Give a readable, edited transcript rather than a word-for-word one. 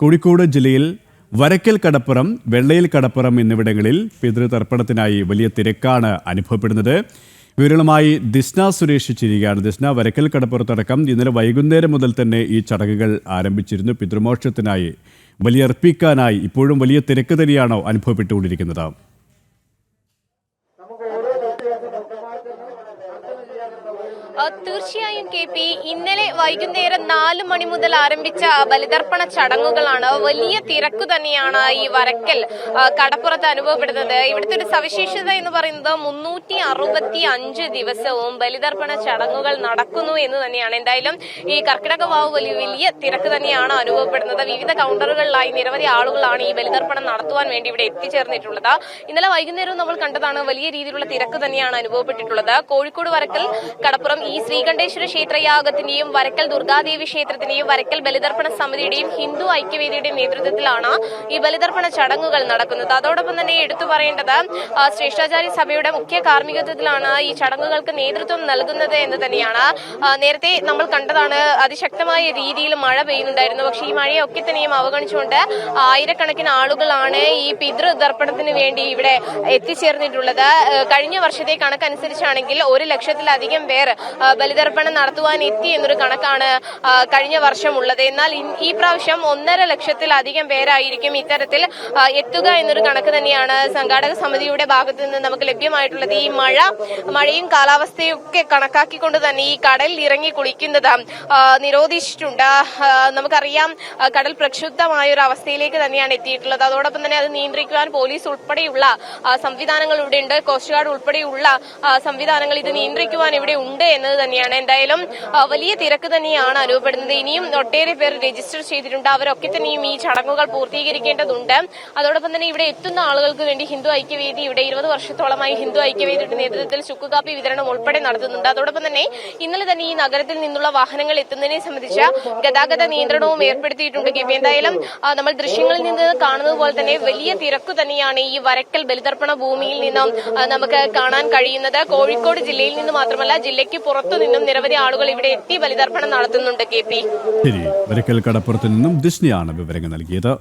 കോഴിക്കോട് ജില്ലയിൽ വരക്കൽ കടപ്പുറം, വെള്ളയിൽ കടപ്പുറം എന്നിവിടങ്ങളിൽ പിതൃതർപ്പണത്തിനായി വലിയ തിരക്കാണ് അനുഭവപ്പെടുന്നത്. വിവരങ്ങളുമായി ദിസ്ന സുരേഷ് ചേരുകയാണ്. ദിസ്ന, വരക്കൽ കടപ്പുറത്തടക്കം ഇന്നലെ വൈകുന്നേരം മുതൽ തന്നെ ഈ ചടങ്ങുകൾ ആരംഭിച്ചിരുന്നു. പിതൃമോക്ഷത്തിനായി ബലിയർപ്പിക്കാനായി ഇപ്പോഴും വലിയ തിരക്ക് തന്നെയാണോ അനുഭവപ്പെട്ടുകൊണ്ടിരിക്കുന്നത്? തീർച്ചയായും KP, ഇന്നലെ വൈകുന്നേരം 4 മണി മുതൽ ആരംഭിച്ച ബലിതർപ്പണ ചടങ്ങുകളാണ് വലിയ തിരക്ക് തന്നെയാണ് ഈ വരക്കൽ കടപ്പുറത്ത് അനുഭവപ്പെടുന്നത്. ഇവിടുത്തെ ഒരു സവിശേഷത എന്ന് പറയുന്നത് 365 ദിവസവും ബലിതർപ്പണ ചടങ്ങുകൾ നടക്കുന്നു എന്ന് തന്നെയാണ്. എന്തായാലും ഈ കർക്കിടക വാവ് വലിയ തിരക്ക് തന്നെയാണ് അനുഭവപ്പെടുന്നത്. വിവിധ കൗണ്ടറുകളിലായി നിരവധി ആളുകളാണ് ഈ ബലിതർപ്പണം നടത്തുവാൻ വേണ്ടി ഇവിടെ എത്തിച്ചേർന്നിട്ടുള്ളത്. ഇന്നലെ വൈകുന്നേരം നമ്മൾ കണ്ടതാണ്, വലിയ രീതിയിലുള്ള തിരക്ക് തന്നെയാണ് അനുഭവപ്പെട്ടിട്ടുള്ളത്. കോഴിക്കോട് വരക്കൽ കടപ്പുറം ഈ ശ്രീകണ്ഠേശ്വര ക്ഷേത്രയാഗത്തിന്റെയും വരക്കൽ ദുർഗാദേവി ക്ഷേത്രത്തിന്റെയും വരക്കൽ ബലിതർപ്പണ സമിതിയുടെയും ഹിന്ദു ഐക്യവേദിയുടെയും നേതൃത്വത്തിലാണ് ഈ ബലിതർപ്പണ ചടങ്ങുകൾ നടക്കുന്നത്. അതോടൊപ്പം തന്നെ എടുത്തു പറയേണ്ടത്, ശ്രേഷ്ഠാചാര്യ സഭയുടെ മുഖ്യ കാർമ്മികത്വത്തിലാണ് ഈ ചടങ്ങുകൾക്ക് നേതൃത്വം നൽകുന്നത് എന്ന് തന്നെയാണ്. നേരത്തെ നമ്മൾ കണ്ടതാണ്, അതിശക്തമായ രീതിയിൽ മഴ പെയ്യുന്നുണ്ടായിരുന്നു. പക്ഷേ ഈ മഴയൊക്കെ തന്നെയും അവഗണിച്ചുകൊണ്ട് ആയിരക്കണക്കിന് ആളുകളാണ് ഈ പിതൃതർപ്പണത്തിന് വേണ്ടി ഇവിടെ എത്തിച്ചേർന്നിട്ടുള്ളത്. കഴിഞ്ഞ വർഷത്തെ കണക്കനുസരിച്ചാണെങ്കിൽ 1 ലക്ഷത്തിലധികം പേർ ബലിതർപ്പണം നടത്തുവാൻ എത്തി എന്നൊരു കണക്കാണ് കഴിഞ്ഞ വർഷം ഉള്ളത്. എന്നാൽ ഈ പ്രാവശ്യം 1.5 ലക്ഷത്തിലധികം പേരായിരിക്കും ഇത്തരത്തിൽ എത്തുക എന്നൊരു കണക്ക് തന്നെയാണ് സംഘാടക സമിതിയുടെ ഭാഗത്തു നിന്ന് നമുക്ക് ലഭ്യമായിട്ടുള്ളത്. ഈ മഴയും കാലാവസ്ഥയും ഒക്കെ കണക്കാക്കിക്കൊണ്ട് തന്നെ ഈ കടലിൽ ഇറങ്ങി കുളിക്കുന്നത് നിരോധിച്ചിട്ടുണ്ട്. നമുക്കറിയാം, കടൽ പ്രക്ഷുബ്ധമായ ഒരു അവസ്ഥയിലേക്ക് തന്നെയാണ് എത്തിയിട്ടുള്ളത്. അതോടൊപ്പം തന്നെ അത് നിയന്ത്രിക്കുവാൻ പോലീസ് ഉൾപ്പെടെയുള്ള സംവിധാനങ്ങൾ ഇവിടെ ഉണ്ട്. കോസ്റ്റ് ഗാർഡ് ഉൾപ്പെടെയുള്ള സംവിധാനങ്ങൾ ഇത് നിയന്ത്രിക്കുവാൻ ഇവിടെ ഉണ്ട് എന്നത് തന്നെയാണ്. എന്തായാലും വലിയ തിരക്ക് തന്നെയാണ് അനുഭവപ്പെടുന്നത്. ഇനിയും ഒട്ടേറെ പേർ രജിസ്റ്റർ ചെയ്തിട്ടുണ്ട്. അവരൊക്കെ തന്നെയും ഈ ചടങ്ങുകൾ പൂർത്തീകരിക്കേണ്ടതുണ്ട്. അതോടൊപ്പം തന്നെ ഇവിടെ എത്തുന്ന ആളുകൾക്ക് വേണ്ടി ഹിന്ദു ഐക്യവേദി ഇവിടെ 20 വർഷത്തോളമായി ഹിന്ദു ഐക്യവേദിയുടെ നേതൃത്വത്തിൽ ചുക്കുകാപ്പി വിതരണം ഉൾപ്പെടെ നടത്തുന്നുണ്ട്. അതോടൊപ്പം തന്നെ ഇന്നലെ തന്നെ ഈ നഗരത്തിൽ നിന്നുള്ള വാഹനങ്ങൾ എത്തുന്നതിനെ സംബന്ധിച്ച ഗതാഗത നിയന്ത്രണവും ഏർപ്പെടുത്തിയിട്ടുണ്ട്. എന്തായാലും നമ്മൾ ദൃശ്യങ്ങളിൽ നിന്ന് കാണുന്നത് പോലെ തന്നെ വലിയ തിരക്ക് തന്നെയാണ് ഈ വരക്കൽ ബലിതർപ്പണ ഭൂമിയിൽ നിന്നും നമുക്ക് കാണാൻ കഴിയുന്നത്. കോഴിക്കോട് ജില്ലയിൽ നിന്ന് മാത്രമല്ല, ജില്ലയ്ക്ക് പുറത്തു നിന്നും നിരവധി ആളുകൾ ഇവിടെ എത്തി ബലിതർപ്പണം നടത്തുന്നുണ്ട്. KP, വരക്കൽ കടപ്പുറത്ത് നിന്നും ദിസ്നയാണ് വിവരങ്ങൾ നൽകിയത്.